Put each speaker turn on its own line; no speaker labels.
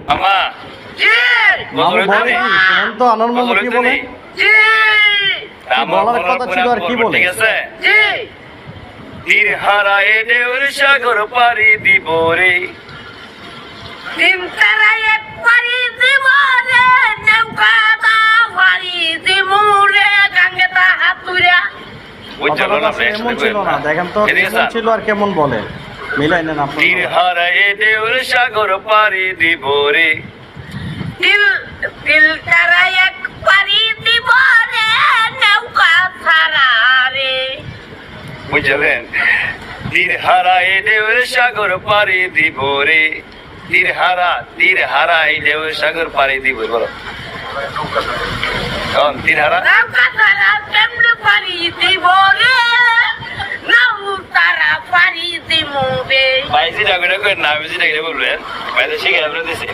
আমা
মামু বলে কি শুনুন তো আনার মামু কি বলে বলার কথা ছিল আর কি বলে
ঠিক আছে তীর হারায় ঢেউর সাগর পাড়ি দিব রে
তিন তারায় এক পারি দিব রে নৌকা দা পারি দিব রে গাঙ্গেতা হাতুরা
কথাটা তো এমন ছিল না দেখেন তো কেমন ছিল আর কেমন বলে মিলাই নেন আপনি
তীর হারায় ঢেউর সাগর পাড়ি দিব রে
তিল তারায় এক পারি দিব রে নৌকা ছাড়া রে
বুঝলেন তীর হারায় ঢেউর সাগর পাড়ি দিব রে তীর হারায় ঢেউর সাগর পাড়ি দিব বলো তীর হারা
নৌকা ছাড়া কেমনে পারি দিব রে নৌকারা পারি দিব রে
বাইসি ডাকবে না আমি যেটা বলবেন বাইরে শিখে আপনার দেশে